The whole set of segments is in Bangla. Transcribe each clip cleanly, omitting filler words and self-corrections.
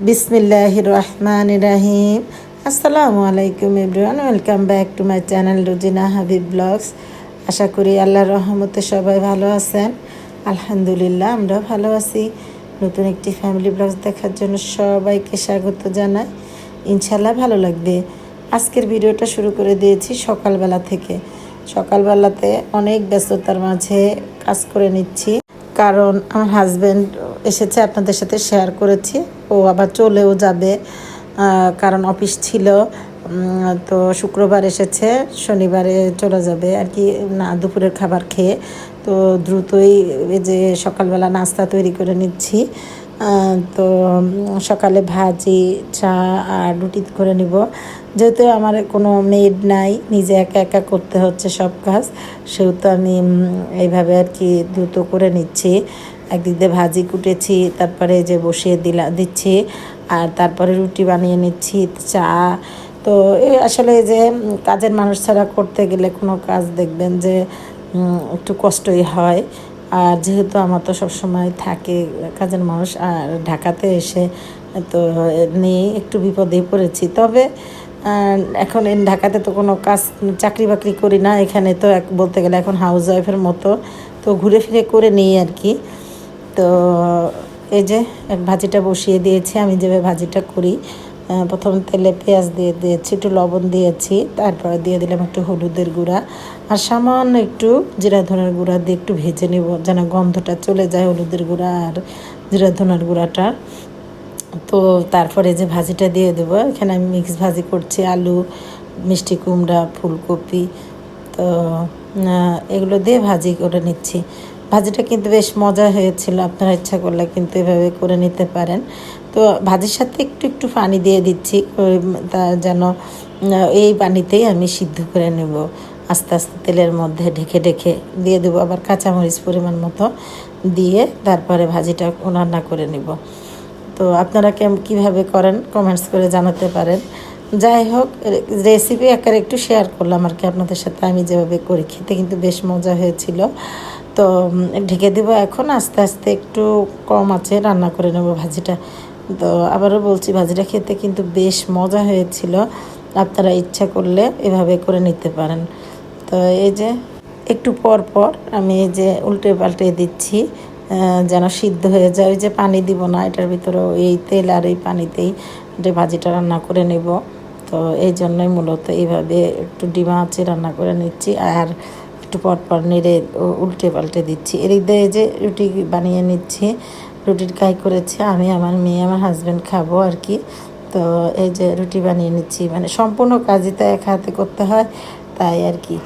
বিসমিল্লাহির রহমানির রহিম। আসসালামু আলাইকুম everyone, welcome back to my channel Rujina Habib blogs. আশা করি আল্লাহর রহমতে সবাই ভালো আছেন। আলহামদুলিল্লাহ, আমরা ভালো আছি। নতুন একটি ফ্যামিলি ব্লগস দেখার জন্য সবাইকে স্বাগত জানাই। ইনশাল্লাহ ভালো লাগবে। আজকের ভিডিওটা শুরু করে দিয়েছি সকালবেলা থেকে। সকালবেলাতে অনেক ব্যস্ততার মাঝে কাজ করে নিচ্ছি, কারণ আমার হাজব্যান্ড এসেছে, আপনাদের সাথে শেয়ার করেছি। ও আবার চলেও যাবে, কারণ অফিস ছিল। তো শুক্রবার এসেছে, শনিবারে চলে যাবে আর কি, না দুপুরের খাবার খেয়ে। তো দ্রুতই এই যে সকালবেলা নাস্তা তৈরি করে নিচ্ছি। তো সকালে ভাজি, চা আর রুটি করে নিব। যেহেতু আমার কোনো মেড নাই, নিজে একা একা করতে হচ্ছে সব কাজ, সেহেতু আমি এইভাবে আর কি দ্রুত করে নিচ্ছি। একদিক দিয়ে ভাজি কুটেছি, তারপরে যে বসিয়ে দিচ্ছি, আর তারপরে রুটি বানিয়ে নিচ্ছি, চা। তো আসলে যে কাজের মানুষ ছাড়া করতে গেলে কোনো কাজ দেখবেন যে একটু কষ্টই হয়। আর যেহেতু আমার তো সবসময় থাকে কাজের মানুষ, আর ঢাকাতে এসে তো নিয়ে একটু বিপদেই পড়েছি। তবে এখন ঢাকাতে তো কোনো কাজ চাকরি বাকরি করি না, এখানে তো বলতে গেলে এখন হাউস ওয়াইফের মতো, তো ঘুরে ফিরে করে নিই আর কি। তো এই যে ভাজিটা বসিয়ে দিয়েছি। আমি যেভাবে ভাজিটা করি, প্রথম তেলে পেঁয়াজ দিয়ে দিয়েছি, একটু লবণ দিয়েছি, তারপরে দিয়ে দিলাম একটু হলুদের গুঁড়া আর সামান্য একটু জিরা ধনের গুঁড়া দিয়ে একটু ভেজে নেব, যেন গন্ধটা চলে যায় হলুদের গুঁড়া আর জিরা ধনের গুঁড়াটা। তো তারপরে যে ভাজিটা দিয়ে দেবো, এখানে আমি মিক্স ভাজি করছি, আলু, মিষ্টি কুমড়া, ফুলকপি। তো এগুলো দিয়ে ভাজি করে নিচ্ছি। ভাজিটা কিন্তু বেশ মজা হয়েছিল, আপনারা ইচ্ছা করলে কিন্তু এভাবে করে নিতে পারেন। তো ভাজির সাথে একটু একটু পানি দিয়ে দিচ্ছি, তা যেন এই পানিতেই আমি সিদ্ধ করে নেব। আস্তে আস্তে তেলের মধ্যে ঢেকে ঢেকে দিয়ে দেবো, আবার কাঁচামরিচ পরিমাণ মতো দিয়ে তারপরে ভাজিটা রান্না করে নেব। তো আপনারা কীভাবে করেন কমেন্টস করে জানাতে পারেন। যাই হোক, রেসিপি আকারে একটু শেয়ার করলাম আর কি আপনাদের সাথে। আমি যেভাবে করি, খেতে কিন্তু বেশ মজা হয়েছিল। তো ঢেকে দেবো এখন, আস্তে আস্তে একটু কম আছে রান্না করে নেব ভাজিটা। তো আবারও বলছি, ভাজিটা খেতে কিন্তু বেশ মজা হয়েছিল। আপনারা ইচ্ছা করলে এভাবে করে নিতে পারেন। তো এই যে একটু পর পর আমি এই যে উল্টে পাল্টে দিচ্ছি, যেন সিদ্ধ হয়ে যায়। ওই যে পানি দিব না এটার ভিতরে, এই তেল আর এই পানিতেই যে ভাজিটা রান্না করে নেব। তো এই জন্যই মূলত এইভাবে একটু ডিমা আঁচে রান্না করে নিচ্ছি, আর একটু পরপর নেড়ে উল্টে পাল্টে দিচ্ছি। এর দিয়ে যে রুটি বানিয়ে নিচ্ছি, রুটির কাই করেছি আমি, আমার মেয়ে, আমার হাজব্যান্ড খাবো আর কি। তো এই যে রুটি বানিয়ে নিচ্ছি, মানে সম্পূর্ণ কাজই তো এক হাতে করতে হয়, তাই আর কি।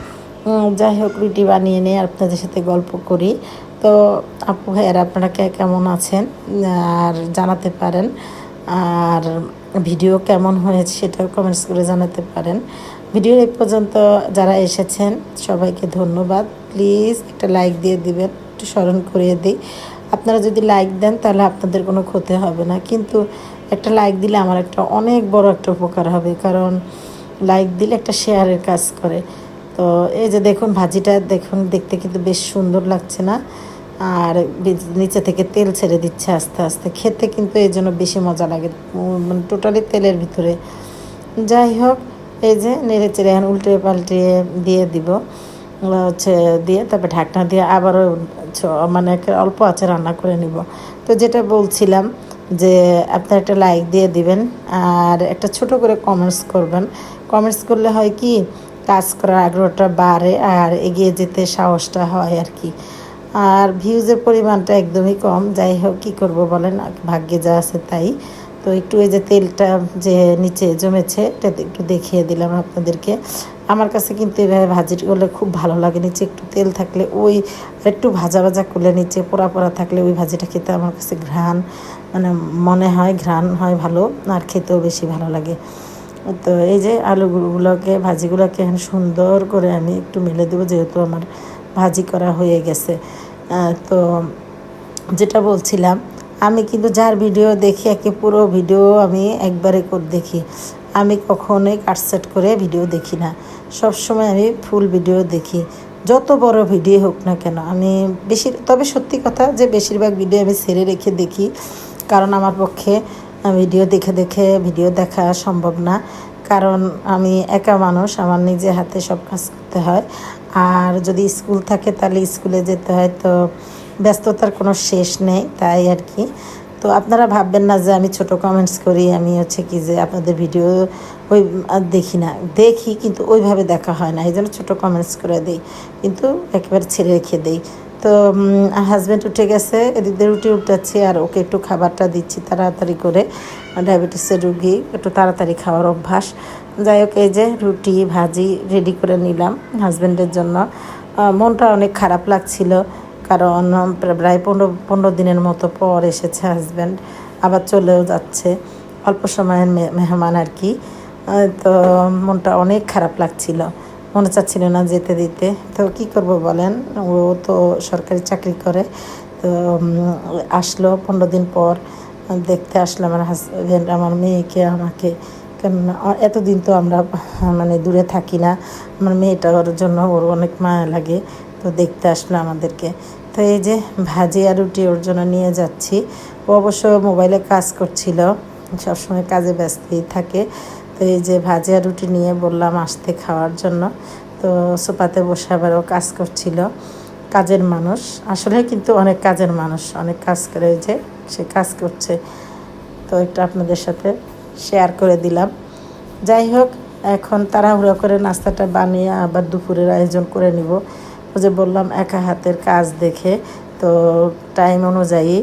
যাই হোক, রুটি বানিয়ে নিয়ে আপনাদের সাথে গল্প করি। তো আপু ভাইয়ারা আপনারা কেমন আছেন আর জানাতে পারেন, আর ভিডিও কেমন হয়েছে সেটাও কমেন্টস করে জানাতে পারেন। ভিডিও এই পর্যন্ত যারা এসেছেন সবাইকে ধন্যবাদ। প্লিজ একটা লাইক দিয়ে দিবেন, একটু স্মরণ করিয়ে দিই। আপনারা যদি লাইক দেন তাহলে আপনাদের কোনো ক্ষতি হবে না, কিন্তু একটা লাইক দিলে আমার একটা অনেক বড় একটা উপকার হবে, কারণ লাইক দিলে একটা শেয়ারের কাজ করে। তো এই যে দেখুন ভাজিটা, দেখুন দেখতে কিন্তু বেশ সুন্দর লাগছে না, আর নিচে থেকে তেল ছেড়ে দিচ্ছে আস্তে আস্তে। খেতে কিন্তু এই জন্য বেশি মজা লাগে, মানে টোটালি তেলের ভিতরে। যাই হোক, এই যে নেড়ে চেড়ে এখন উল্টে পাল্টে দিয়ে দিব, হচ্ছে দিয়ে তারপর ঢাকনা দিয়ে আবারও মানে অল্প আছে রান্না করে নিব। তো যেটা বলছিলাম যে আপনারা একটা লাইক দিয়ে দিবেন, আর একটা ছোট করে কমেন্টস করবেন। কমেন্টস করলে হয় কি, কাজ করার আগ্রহটা বাড়ে আর এগিয়ে যেতে সাহসটা হয় আর কি। আর ভিউজের পরিমাণটা একদমই কম। যাই হোক, কী করবো বলেন, ভাগ্যে যা আছে তাই। তো একটু এই যে তেলটা যে নিচে জমেছে, এটা একটু দেখিয়ে দিলাম আপনাদেরকে। আমার কাছে কিন্তু এভাবে ভাজি করলে খুব ভালো লাগে। নিচে একটু তেল থাকলে, ওই একটু ভাজা ভাজা করলে, নিচে পোড়া পোড়া থাকলে ওই ভাজিটা খেতে আমার কাছে মানে মনে হয় ঘ্রাণ হয় ভালো, আর খেতেও বেশি ভালো লাগে। তো এই যে আলুগুলোকে, ভাজিগুলোকে এখন সুন্দর করে আমি একটু মেলে দেবো, যেহেতু আমার ভাজি করা হয়ে গেছে। তো যেটা বলছিলাম, আমি কিন্তু যার ভিডিও দেখি, একে পুরো ভিডিও আমি একবারে করে দেখি। আমি কখনোই কাটসেট করে ভিডিও দেখি না, সবসময় আমি ফুল ভিডিও দেখি, যত বড় ভিডিও হোক না কেন। আমি তবে সত্যি কথা যে বেশিরভাগ ভিডিও আমি ছেড়ে রেখে দেখি, কারণ আমার পক্ষে ভিডিও দেখে দেখে ভিডিও দেখা সম্ভব না, কারণ আমি একা মানুষ, আমার নিজে হাতে সব কাজ করতে হয়। আর যদি স্কুল থাকে তাহলে স্কুলে যেতে হয়, তো ব্যস্ততার কোনো শেষ নেই, তাই আর কি। তো আপনারা ভাববেন না যে আমি ছোট কমেন্টস করি, আমি হচ্ছে কি যে আপনাদের ভিডিও ওই দেখি না, দেখি কিন্তু ওইভাবে দেখা হয় না, এই জন্য ছোটো কমেন্টস করে দিই, কিন্তু একেবারে ছেড়ে রেখে দিই। তো হাজব্যান্ড উঠে গেছে, এদিক দিয়ে রুটি উল্টাচ্ছি আর ওকে একটু খাবারটা দিচ্ছি তাড়াতাড়ি করে, ডায়াবেটিসের রুগী, একটু তাড়াতাড়ি খাওয়ার অভ্যাস। যাই হোক, এই যে রুটি ভাজি রেডি করে নিলাম হাজব্যান্ডের জন্য। মনটা অনেক খারাপ লাগছিল, কারণ প্রায় 15 দিনের মতো পর এসেছে হাজব্যান্ড, আবার চলেও যাচ্ছে, অল্প সময়ের মেহমান আর কি। তো মনটা অনেক খারাপ লাগছিল, মনে চাচ্ছিল না যেতে দিতে। তো কি করব বলেন, ও তো সরকারি চাকরি করে, তো আসলো 15 দিন পর দেখতে আসলো আমার হাজব্যান্ড আমার মেয়েকে আমাকে, কেননা এতদিন তো আমরা মানে দূরে থাকি না, আমার মেয়েটার জন্য ওর অনেক মায়া লাগে, তো দেখতে আসলো আমাদেরকে। তো এই যে ভাজি আর রুটি ওর জন্য নিয়ে যাচ্ছি। ও অবশ্য মোবাইলে কাজ করছিল, সবসময় কাজে ব্যস্তই থাকে। তো এই যে ভাজি আর রুটি নিয়ে বললাম আসতে খাওয়ার জন্য। তো সোফাতে বসে আবার ও কাজ করছিল, কাজের মানুষ আসলে, কিন্তু অনেক কাজের মানুষ, অনেক কাজ করে, যে সে কাজ করছে। তো এটা আপনাদের সাথে শেয়ার করে দিলাম। যাই হোক, এখন তাড়াহুড়ো করে নাস্তাটা বানিয়ে আবার দুপুরের আয়োজন করে নিব। ও যে বললাম একা হাতের কাজ দেখে, তো টাইম অনুযায়ী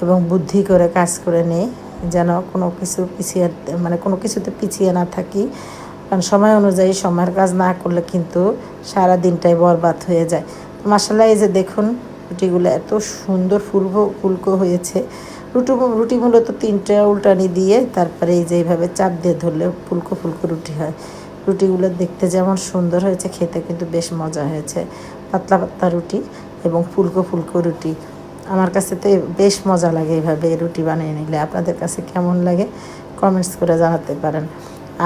এবং বুদ্ধি করে কাজ করে নিই, যেন কোনো কিছু পিছিয়ে মানে কোনো কিছুতে পিছিয়ে না থাকি। কারণ সময় অনুযায়ী সময়ের কাজ না করলে কিন্তু সারা দিনটাই বরবাদ হয়ে যায়। মাসাল্লাহ, এই যে দেখুন রুটিগুলো এত সুন্দর ফুলকো হয়েছে। রুটি মূলত 3টে উল্টানি দিয়ে তারপরে এই যে এইভাবে চাপ দিয়ে ধরলে ফুলকো ফুলকো রুটি হয়। রুটিগুলো দেখতে যেমন সুন্দর হয়েছে, খেতে কিন্তু বেশ মজা হয়েছে। পাতলা পাতলা রুটি এবং ফুলকো ফুলকো রুটি, আমার কাছে তো বেশ মজা লাগে এইভাবে রুটি বানিয়ে নিলে। আপনাদের কাছে কেমন লাগে কমেন্টস করে জানাতে পারেন।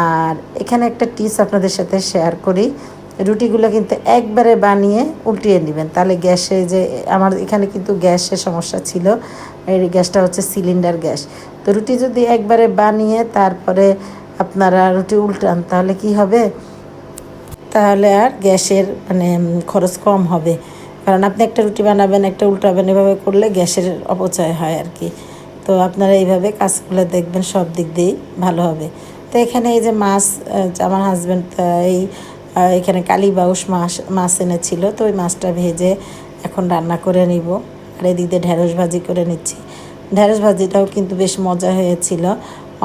আর এখানে একটা টিপস আপনাদের সাথে শেয়ার করি, রুটিগুলো কিন্তু একবারে বানিয়ে উল্টিয়ে নেবেন, তাহলে গ্যাসে যে আমার এখানে কিন্তু গ্যাসের সমস্যা ছিল, এই গ্যাসটা হচ্ছে সিলিন্ডার গ্যাস। তো রুটি যদি একবারে বানিয়ে তারপরে আপনারা রুটি উল্টান, তাহলে কি হবে, তাহলে আর গ্যাসের মানে খরচ কম হবে। কারণ আপনি একটা রুটি বানাবেন, একটা উল্টাবেন, এভাবে করলে গ্যাসের অপচয় হয় আর কি। তো আপনারা এইভাবে কাজ করলে দেখবেন সব দিক দিয়েই ভালো হবে। তো এখানে এই যে মাছ, আমার হাজব্যান্ড এই এখানে কালীবাউস মাছ এনেছিল, তো ওই মাছটা ভেজে এখন রান্না করে নিব। আর এদিক দিয়ে ঢেঁড়স ভাজি করে নিচ্ছি। ঢেঁড়স ভাজিটাও কিন্তু বেশ মজা হয়েছিল।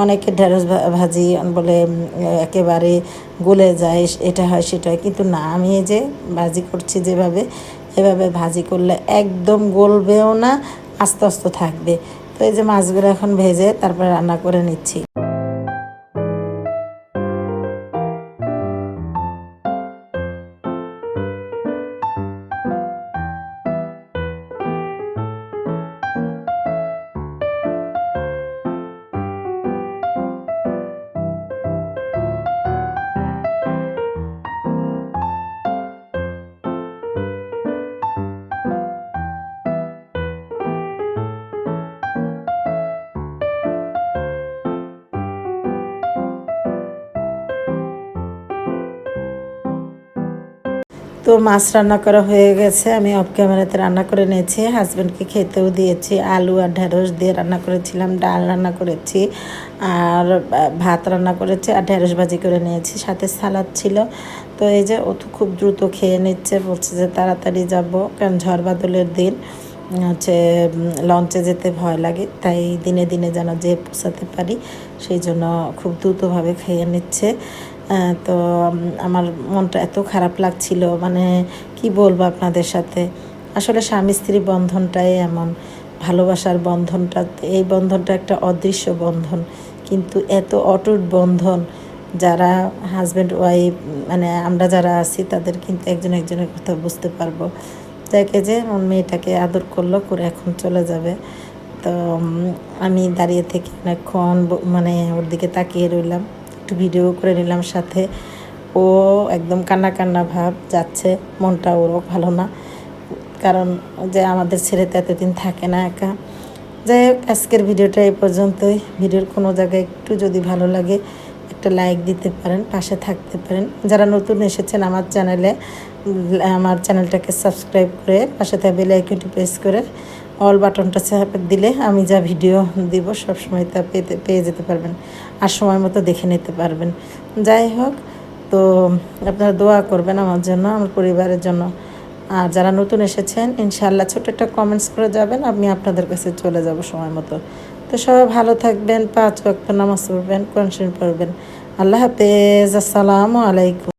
অনেকে ঢেঁড়স ভাজি বলে একেবারে গলে যায়, এটা হয় সেটা হয়, কিন্তু না, আমি এই যে ভাজি করছি যেভাবে, এভাবে ভাজি করলে একদম গলবেও না, আস্তে আস্তে থাকবে। তো এই যে মাছগুলো এখন ভেজে তারপরে রান্না করে নিচ্ছি। তো মাছ রান্না করা হয়ে গেছে, আমি অফ ক্যামেরাতে রান্না করে নিয়েছি, হাজব্যান্ডকে খেতেও দিয়েছি। আলু আর ঢেঁড়স দিয়ে রান্না করেছিলাম, ডাল রান্না করেছি, আর ভাত রান্না করেছি, আর ঢেঁড়স ভাজি করে নিয়েছি, সাথে সালাদ ছিল। তো এই যে ও তো খুব দ্রুত খেয়ে নিচ্ছে, বলছে যে তাড়াতাড়ি যাব, কারণ ঝড় বাদলের দিন, হচ্ছে লঞ্চে যেতে ভয় লাগে, তাই দিনে দিনে যেন যে পৌঁছাতে পারি, সেই জন্য খুব দ্রুতভাবে খেয়ে নিচ্ছে। তো আমার মনটা এত খারাপ লাগছিল, মানে কি বলবো আপনাদের সাথে। আসলে স্বামী স্ত্রী বন্ধনটাই এমন, ভালোবাসার বন্ধনটা, এই বন্ধনটা একটা অদৃশ্য বন্ধন, কিন্তু এত অটুট বন্ধন। যারা হাজব্যান্ড ওয়াইফ মানে আমরা যারা আছি, তাদের কিন্তু একজন একজনের কথা বুঝতে পারবো। দেখে যে আমার মেয়েটাকে আদর করলো, করে এখন চলে যাবে। তো আমি দাঁড়িয়ে থেকে অনেকক্ষণ মানে ওর দিকে তাকিয়ে রইলাম, একটু ভিডিও করে নিলাম সাথে। ও একদম কান্না কান্না ভাব যাচ্ছে, মনটা ওরও ভালো না, কারণ যে আমাদের ছেড়ে তো এতদিন থাকে না একা। যাই হোক, আজকের ভিডিওটা এই পর্যন্তই। ভিডিওর কোনো জায়গায় একটু যদি ভালো লাগে একটা লাইক দিতে পারেন, পাশে থাকতে পারেন। যারা নতুন এসেছেন আমার চ্যানেলে, আমার চ্যানেলটাকে সাবস্ক্রাইব করে পাশে থাকা বেল আইকনটি প্রেস করে অল বাটনটা চাপ দিলে আমি যা ভিডিও দিব সবসময় তা পেয়ে যেতে পারবেন, আর সময় মতো দেখে নিতে পারবেন। যাই হোক, তো আপনারা দোয়া করবেন আমার জন্য, আমার পরিবারের জন্য। আর যারা নতুন এসেছেন, ইনশাআল্লাহ ছোট একটা কমেন্টস করে যাবেন, আমি আপনাদের কাছে চলে যাব সময় মতো। তো সবাই ভালো থাকবেন, 5 ওয়াক্ত নামাজ পড়বেন, কোরআন শরীফ পড়বেন। আল্লাহ হাফেজ, আসসালামু আলাইকুম।